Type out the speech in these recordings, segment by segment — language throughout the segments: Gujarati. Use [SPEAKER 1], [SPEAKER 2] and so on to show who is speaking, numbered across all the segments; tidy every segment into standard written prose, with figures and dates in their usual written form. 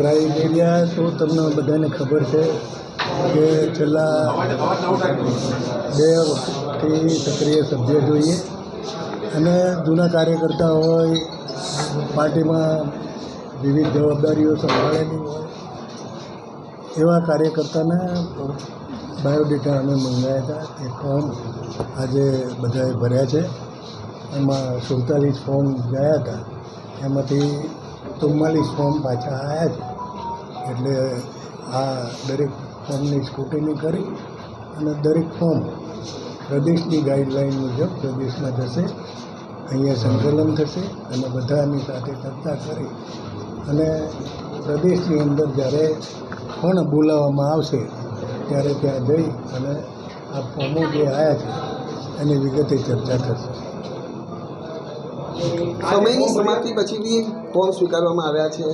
[SPEAKER 1] ક્રાઇટેરિયા તો તમને બધાને ખબર છે કે છેલ્લા 2 વર્ષથી સક્રિય સભ્ય જોઈએ અને જૂના કાર્યકર્તા હોય, પાર્ટીમાં વિવિધ જવાબદારીઓ સંભાળેલી હોય એવા કાર્યકર્તાને બાયોડેટા અમે મંગાવ્યા હતા. એ ફોર્મ આજે બધાએ ભર્યા છે. એમાં 47 ફોર્મ ગયા હતા, એમાંથી 44 ફોર્મ પાછા આવ્યા છે. એટલે આ દરેક ફોર્મની સ્ક્રુટિની કરી અને દરેક ફોર્મ પ્રદેશની ગાઈડલાઈન મુજબ પ્રદેશમાં જશે. અહીંયા સંકલન થશે અને બધાની સાથે ચર્ચા કરી અને પ્રદેશની અંદર જ્યારે પણ બોલાવવામાં આવશે ત્યારે ત્યાં જઈ અને આ ફોર્મો જે આવ્યા છે એની વિગતે ચર્ચા થશે.
[SPEAKER 2] સમયની સમાપ્તિ પછી બી ફોર્મ સ્વીકારવામાં આવ્યા છે.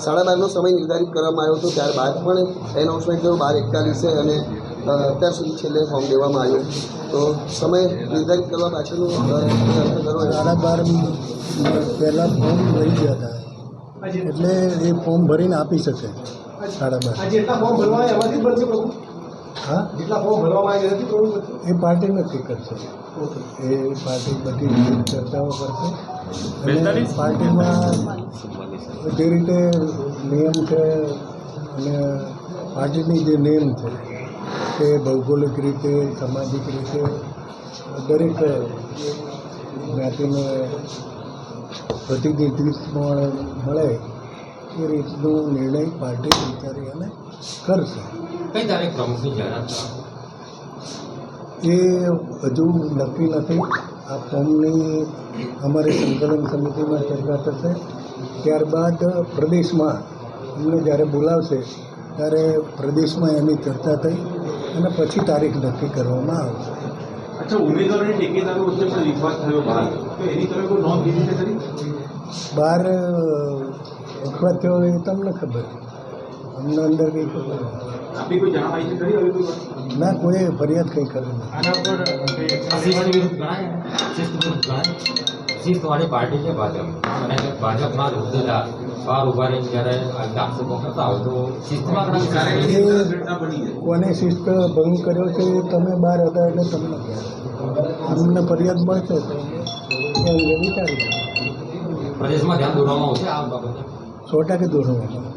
[SPEAKER 2] 12:30નો સમય નિર્ધારિત કરવામાં આવ્યો હતો, ત્યારબાદ પણ એનાઉન્સમેન્ટ થયું 12:41 અને અત્યાર સુધી છેલ્લે ફોર્મ દેવામાં આવ્યું. તો સમય નિર્ધારિત કરવા પાછળનું
[SPEAKER 1] 12:30 પહેલાં ફોર્મ લઈ ગયા હતા એટલે એ ફોર્મ ભરીને આપી શકે. 12:30 હા,
[SPEAKER 3] જેટલા ફોર્મ ભરવામાં આવ્યા નથી
[SPEAKER 1] એ પાર્ટી નક્કી કરશે. એ પાર્ટી બધી ચર્ચાઓ કરશે અને પાર્ટીમાં જે રીતે નિયમ છે અને પાર્ટીની જે નિયમ છે કે ભૌગોલિક રીતે, સામાજિક રીતે દરેક જ્ઞાતિને પ્રતિનિધિત્વ મળે એ રીતનો નિર્ણય પાર્ટી વિચારી અને કરશે.
[SPEAKER 4] કઈ તારીખ પ્રમુખની જાહેરાત
[SPEAKER 1] એ હજુ નક્કી નથી. આ ફોર્મની અમારી સંકલન સમિતિમાં ચર્ચા થશે. ત્યારબાદ પ્રદેશમાં અમને જ્યારે બોલાવશે ત્યારે પ્રદેશમાં એની ચર્ચા થઈ અને પછી તારીખ નક્કી કરવામાં આવશે.
[SPEAKER 3] અચ્છા, ઉમેદવારોની ટેકેદારો વચ્ચે પણ વિવાદ થયો બહાર, તો એની તમે કોઈ નોંધ લીધી છે ખરી?
[SPEAKER 1] બહાર વખત થયો એ તમને ખબર, અમને અંદર કંઈ ખબર નથી.
[SPEAKER 3] આપણી કોઈ જાણ આવી છે ખરી? હવે કોઈ
[SPEAKER 1] ના, કોઈ ફરિયાદ કંઈ કરે નથી.
[SPEAKER 3] આના પર
[SPEAKER 4] શિસ્તવાળી પાર્ટી છે ભાજપ, અને ભાજપના જ હોદ્દેદાર બહાર ઉભા રહીને જ્યારે આક્ષેપો કરતા હોય તો શિસ્તમાં
[SPEAKER 1] કોને શિસ્ત ભંગ કર્યો છે એ તમે બહાર હતા એટલે તમને અમને ફરિયાદ મળશે તો એ અંગે વિચારીશું.
[SPEAKER 4] પ્રદેશમાં ધ્યાન દોરવામાં આવશે આ બાબતે?
[SPEAKER 1] 100% દોરવામાં.